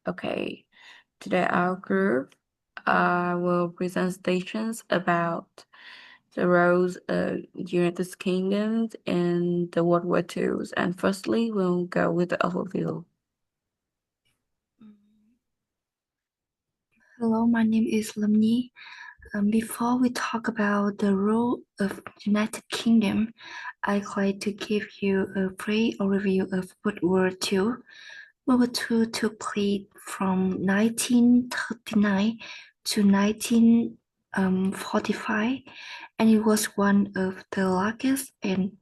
Okay, today our group will present stations about the roles of United Kingdom in the World War II. And firstly, we'll go with the overview. Hello, my name is Lemni. Before we talk about the role of United Kingdom, I'd like to give you a brief overview of World War II. World War II took place from 1939 to 1945, and it was one of the largest and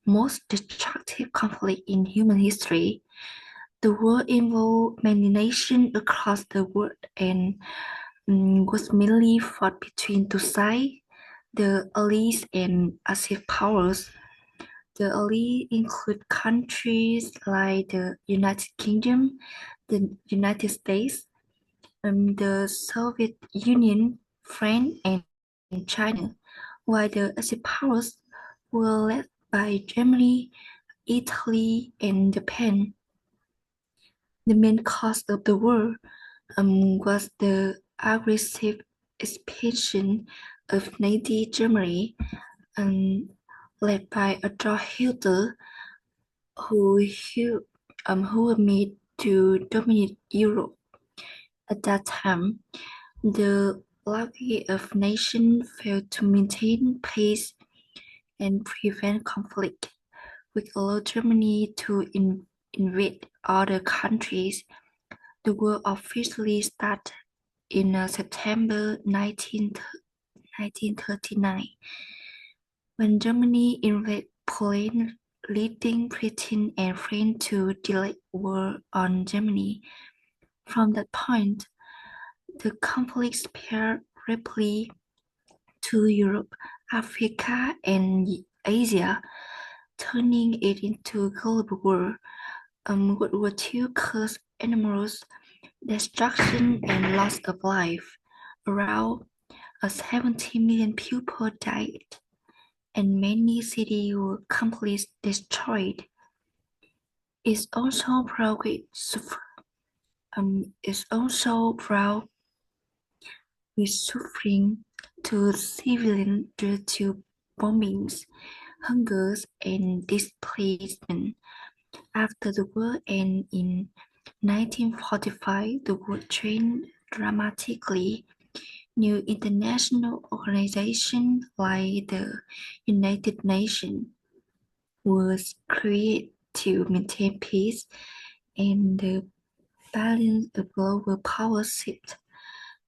most destructive conflict in human history. The war involved many nations across the world and was mainly fought between two sides, the Allies and Axis powers. The Allies include countries like the United Kingdom, the United States, the Soviet Union, France, and China, while the Axis powers were led by Germany, Italy, and Japan. The main cause of the war was the aggressive expansion of Nazi Germany, um, led by Adolf Hitler, who were made to dominate Europe. At that time, the League of Nations failed to maintain peace and prevent conflict, which allowed Germany to invade other countries. The war officially started in September 1939, when Germany invaded Poland, leading Britain and France to declare war on Germany. From that point, the conflict spread rapidly to Europe, Africa, and Asia, turning it into a global war. World War II caused enormous destruction and loss of life. Around 70 million people died, and many cities were completely destroyed. It's also brought with suffering to civilians due to bombings, hungers, and displacement. After the war ended in 1945, the war changed dramatically. New international organizations like the United Nations was created to maintain peace, and the balance of global power shifted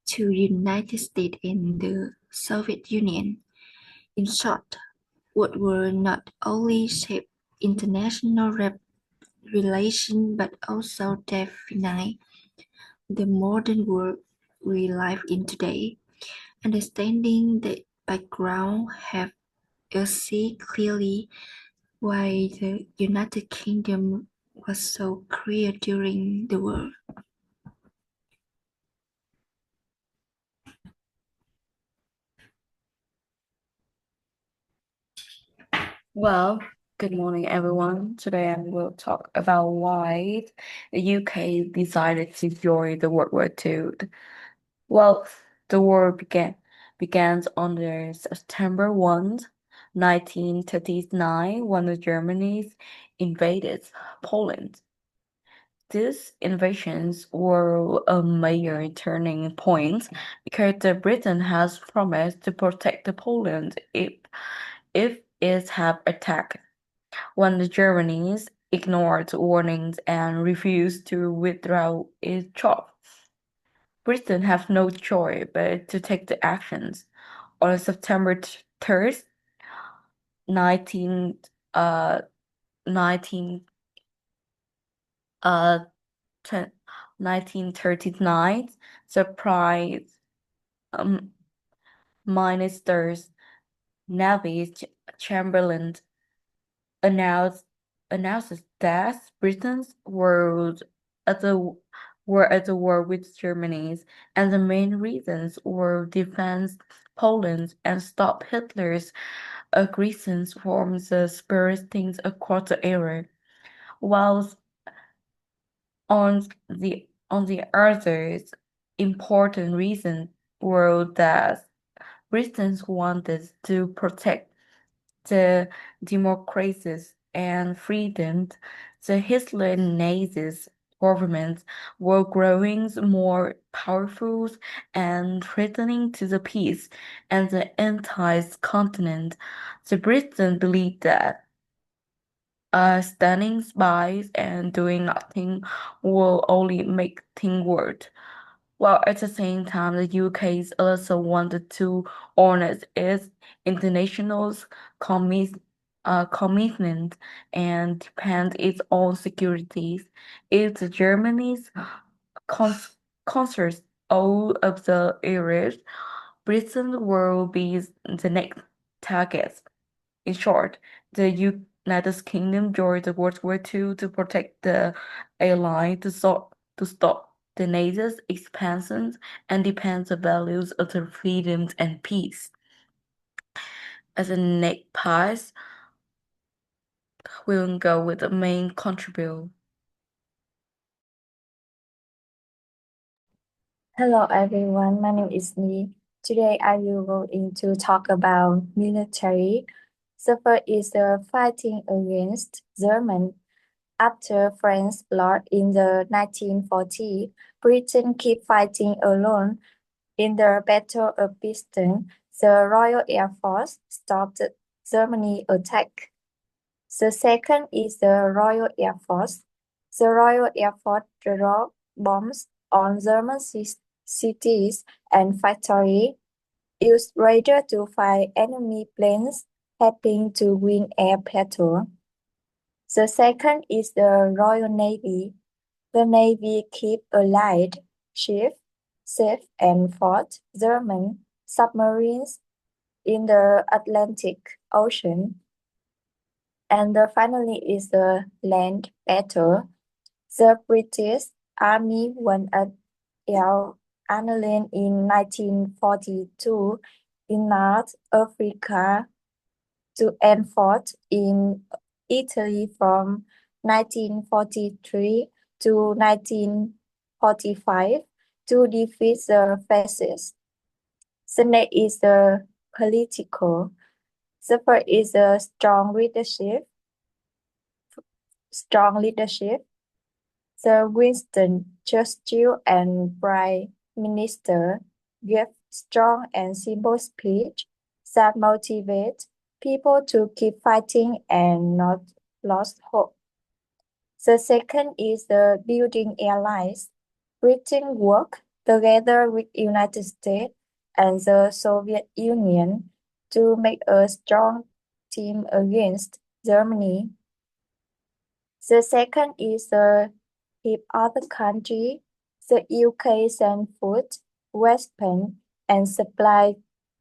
to the United States and the Soviet Union. In short, World War not only shaped international relations but also defined the modern world we live in today. Understanding the background helps us see clearly why the United Kingdom was so crucial during the war. Well, good morning, everyone. Today I will talk about why the UK decided to join the World War II. Well, the war begins on the September 1, 1939, when the Germans invaded Poland. These invasions were a major turning point because the Britain has promised to protect the Poland if it had attacked. When the Germans ignored warnings and refused to withdraw its troops, Britain had no choice but to take the actions. On September 3rd, 19, uh, 19, uh, 1939, surprise um, ministers Navy Chamberlain announced announces that Britain's at the were at the war with Germany, and the main reasons were defense Poland and stop Hitler's aggression from the spirit things across the area. While on the On the other important reason were that Britons wanted to protect the democracies and freedoms. The Hitler Nazi governments were growing more powerful and threatening to the peace and the entire continent. The Britons believed that standing by and doing nothing will only make things worse. While at the same time, the UK also wanted to honor its international commi commitment and defend its own security. If the Germany's cons conquers all of the areas, Britain will be the next target. In short, the United Kingdom joined the World War II to protect the ally to stop the Nazis' expansion and defend the values of the freedom and peace. As a next part, we'll go with the main contributor. Hello everyone, my name is Nhi. Today I will go into talk about military. The first is the fighting against German. After France lost in the 1940s, Britain kept fighting alone. In the Battle of Piston, the Royal Air Force stopped Germany attack. The second is the Royal Air Force. The Royal Air Force dropped bombs on German cities and factories, used radar to find enemy planes, helping to win air battle. The second is the Royal Navy. The Navy kept allied ships safe and fought German submarines in the Atlantic Ocean. And finally is the land battle. The British Army won at El Alamein in 1942 in North Africa to end fought in Italy from 1943 to 1945 to defeat the fascists. The next is the political. The first is the strong leadership. The Winston Churchill and Prime Minister gave strong and simple speech that motivate people to keep fighting and not lose hope. The second is the building allies. Britain worked together with United States and the Soviet Union to make a strong team against Germany. The second is the help other country. The UK sent food, weapons, and supply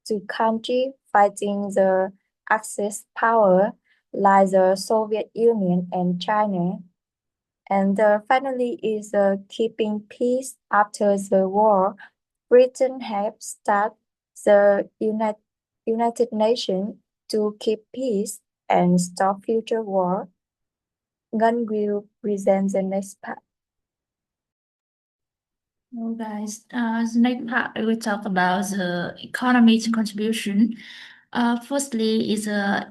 to countries fighting the Axis power like the Soviet Union and China. And finally is keeping peace after the war. Britain helped start the United Nations to keep peace and stop future war. Gun will present the next part. Hello guys, the next part I will talk about the economy's contribution. Firstly is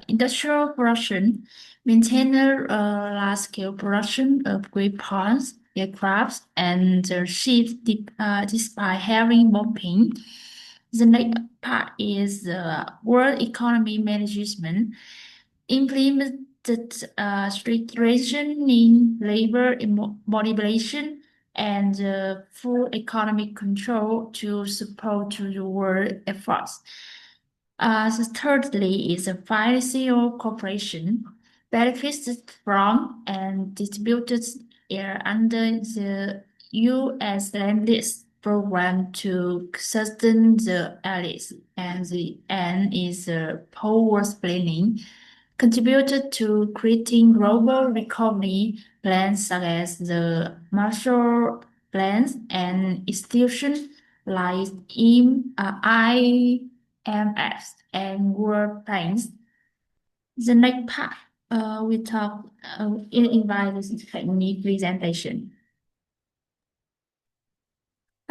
industrial production, maintain a large-scale production of weapons, aircrafts, and ships despite having bombing. The next part is world economy management, implemented strict in labor motivation and full economic control to support the world efforts. Thirdly is a financial cooperation, benefits from and distributed under the U.S. Land-Lease program to sustain the allies, and the end is power planning, contributed to creating global recovery plans such as the Marshall Plans and institutions like IMF and World Bank. The next part, we talk invite this technique presentation.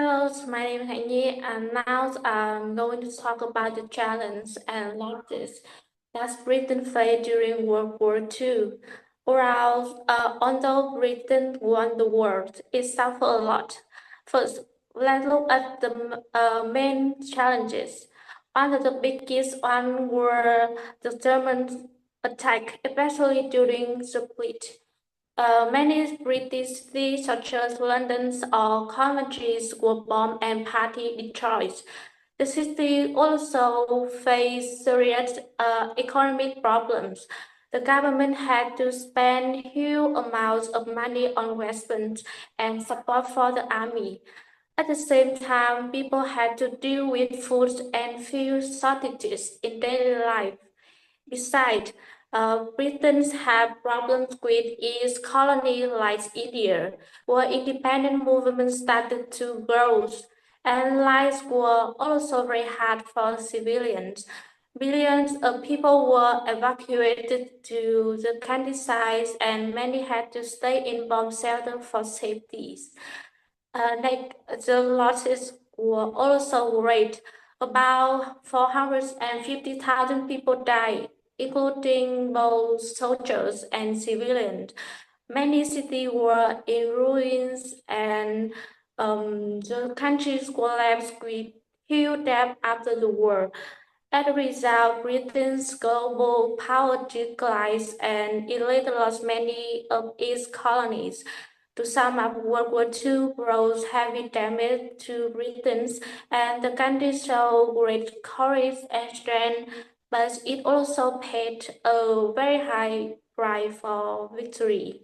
Hello, my name is Hạnh and now I'm going to talk about the challenge and losses that Britain faced during World War II. Although Britain won the war, it suffered a lot. First, let's look at the main challenges. One of the biggest ones were the German attack, especially during the split. Many British cities such as London or Coventry were bombed and partly destroyed. The city also faced serious economic problems. The government had to spend huge amounts of money on weapons and support for the army. At the same time, people had to deal with food and fuel shortages in daily life. Besides, Britain had problems with its colony like India, where independent movements started to grow, and lives were also very hard for civilians. Millions of people were evacuated to the countryside, and many had to stay in bomb shelters for safety. The losses were also great. About 450,000 people died, including both soldiers and civilians. Many cities were in ruins, and the country collapsed with huge debt after the war. As a result, Britain's global power declined, and it later lost many of its colonies. To sum up, World War II brought heavy damage to Britain, and the country showed great courage and strength, but it also paid a very high price for victory.